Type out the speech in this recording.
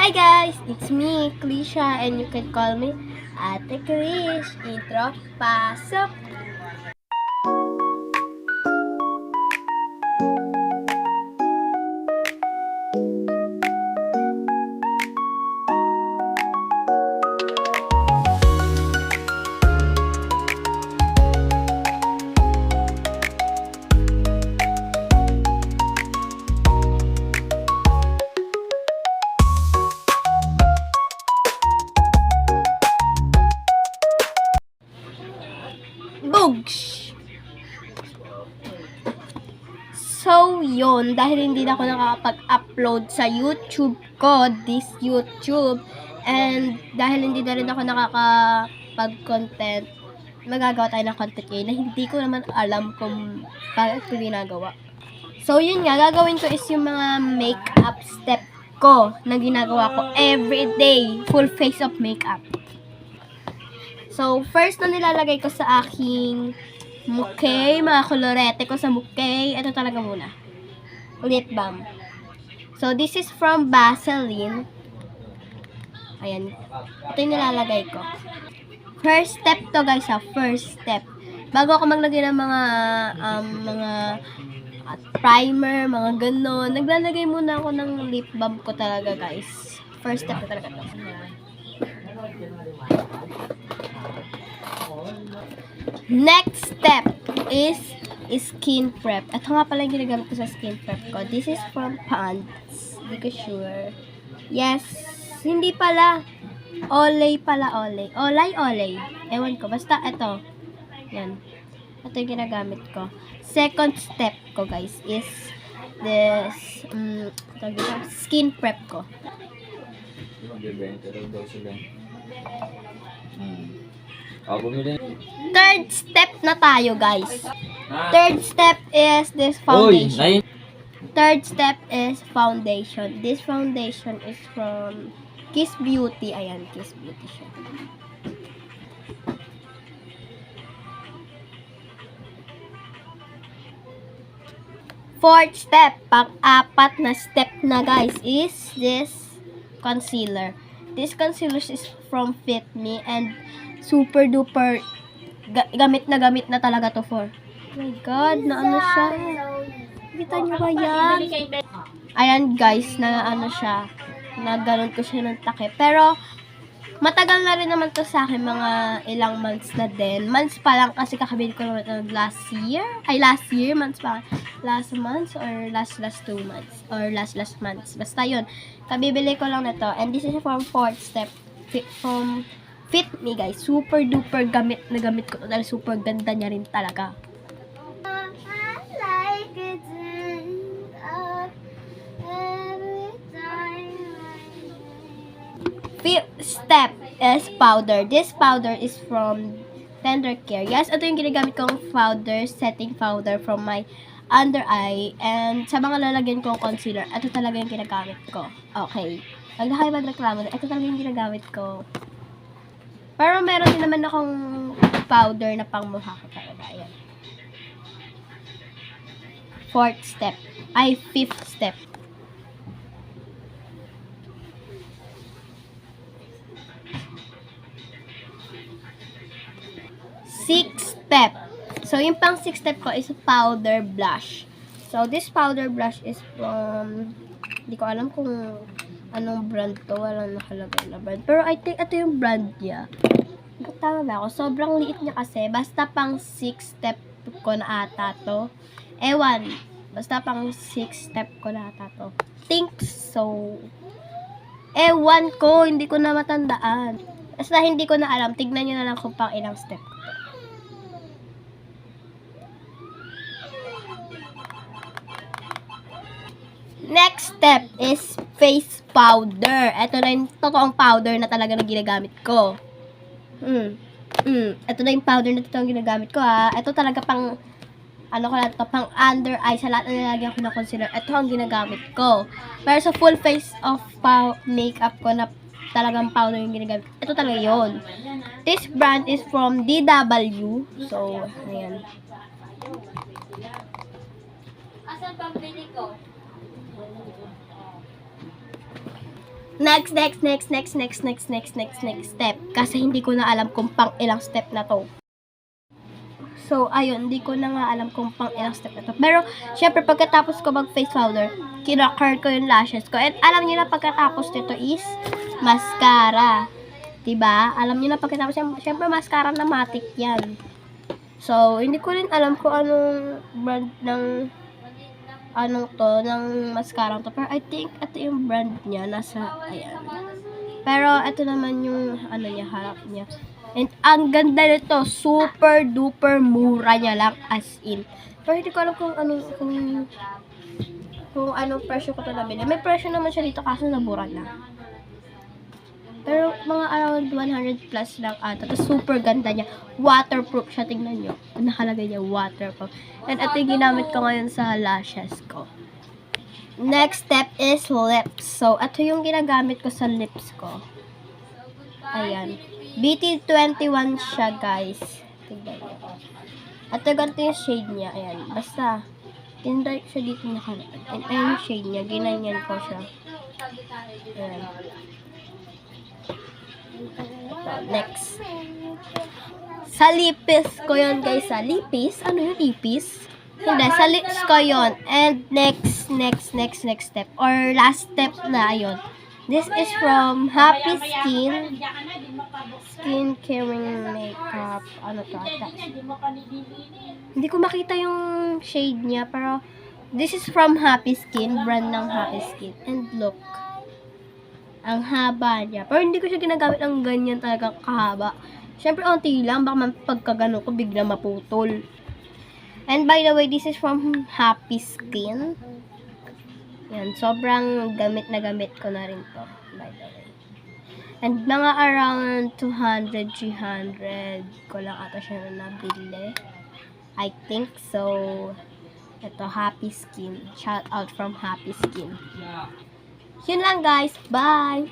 Hi guys, it's me, Klisha, and you can call me Ate Krish. Intro, pasok! Boogs! So, yun, dahil hindi na ako nakakapag-upload sa YouTube ko, this YouTube, and dahil hindi na rin ako nakakapag-content, magagawa tayo ng content na hindi ko naman alam kung bakit ko ginagawa. So, yun nga, gagawin ko is yung mga makeup step ko na ginagawa ko everyday, full face of makeup. So, first na nilalagay ko sa aking mukay, mga kolorete ko sa mukay. Ito talaga muna. Lip balm. So, this is from Vaseline. Ayan. Ito yung nilalagay ko. First step to guys ha. First step. Bago ako maglagay ng mga primer, mga ganon. Naglalagay muna ako ng lip balm ko talaga guys. First step na talaga to. Next step is skin prep. Ito nga pala yung ginagamit ko sa skin prep ko. This is from Pond's. Hindi ko sure. Yes. Hindi pala. Olay pala, Olay. Olay. Ewan ko. Basta ito. Yan. Ito yung ginagamit ko. Second step ko guys is this skin prep ko. Third step na tayo guys. Third step is this foundation. Third step is foundation. This foundation is from Kiss Beauty. Ayan, Kiss Beauty siya. Fourth step, pang-apat na step na guys is this concealer. This concealer is from Fit Me and super duper gamit na talaga to for. Oh my god, na ano siya. Kita nyo ba yan? Ayan guys, na ano siya. Naganon ko siya ng takip. Pero, matagal na rin naman to sa akin. Mga ilang months na din. Months pa lang kasi kakabili ko naman ito last year. Last year, months pa. Last months or last 2 months. Or last months. Basta yun. Kabibili ko lang na to. And this is from fourth step. From Fit Me guys. Super duper gamit ko. Dahil super ganda niya rin talaga. Fifth step is powder. This powder is from Tender Care. Yes, ito yung ginagamit kong powder, setting powder from my under eye. And sa mga lalagyan kong concealer, ito talaga yung ginagamit ko. Okay. Huwag na kayo magreklamo. Ito talaga yung ginagamit ko. Pero meron din naman akong powder na pang mukha ko talaga. Ayan. Fifth step. Sixth step. So, yung pang sixth step ko is powder blush. So, this powder blush is from, hindi ko alam kung anong brand to. Walang nakalagay na brand. Pero I think ito yung brand niya. Tama ba ako? Sobrang liit niya kasi. Basta pang sixth step ko na ata to. Ewan. Basta pang sixth step ko na ata to. Think so. Ewan ko. Hindi ko na matandaan. Basta hindi ko na alam. Tignan nyo na lang kung pang ilang step ko. Next step is face powder. Ito na yung totoong powder na talaga na ginagamit ko. Ito na yung powder na totoong ginagamit ko ha. Ito talaga pang, pang under eye. Sa lahat na nilagyan ko ng concealer. Ito ang ginagamit ko. Pero sa full face of makeup ko na talagang powder yung ginagamit ko. Ito talaga yun. This brand is from DW. So, ayan. Asan pang bili ko? Next step. Kasi hindi ko na alam kung pang ilang step na to. So, ayun, hindi ko na nga alam kung pang ilang step na to. Pero, syempre, pagkatapos ko mag-face powder, kinakar ko yung lashes ko. And alam niyo na pagkatapos nito is mascara. Diba? Alam niyo na pagkatapos, syempre, mascara na matic yan. So, hindi ko rin alam kung anong brand ng ng mascara to. Pero I think ito yung brand niya. Nasa, ayan. Pero ito naman yung, niya, harap niya. And ang ganda nito. Super duper mura niya lang, as in. Pero hindi ko alam kung anong presyo ko ito nabili. May presyo naman siya dito kaso nabura na. Pero mga around 100 plus lang ata. Tapos super ganda niya. Waterproof siya. Tingnan nyo. Nakalagay niya waterproof. And ito yung ginamit ko ngayon sa lashes ko. Next step is lips. So, ito yung ginagamit ko sa lips ko. Ayan. BT21 siya, guys. Tingnan nyo. Ito ganito yung shade niya. Ayan. Basta, tinry siya dito nakalagay. And ayan yung shade niya. Ginanyan ko siya. Ayan. Next. Sa lipis ko yun, guys. Sa lipis? Ano yung lipis? Hindi, sa lips ko yun. And next step. Or last step na yun. This is from Happy Skin. Skin caring makeup. Ano to ata? Hindi ko makita yung shade niya. Pero, this is from Happy Skin. Brand ng Happy Skin. And look. Ang haba niya. Pero hindi ko siya ginagamit ng ganyan talagang kahaba. Siyempre, onti lang. Baka pagkagano ko, bigla maputol. And by the way, this is from Happy Skin. Yan. Sobrang gamit na gamit ko na rin to. By the way. And mga around 200, 300 ko lang ata siya na nabili. I think so. Ito, Happy Skin. Shout out from Happy Skin. Yun lang, guys. Bye!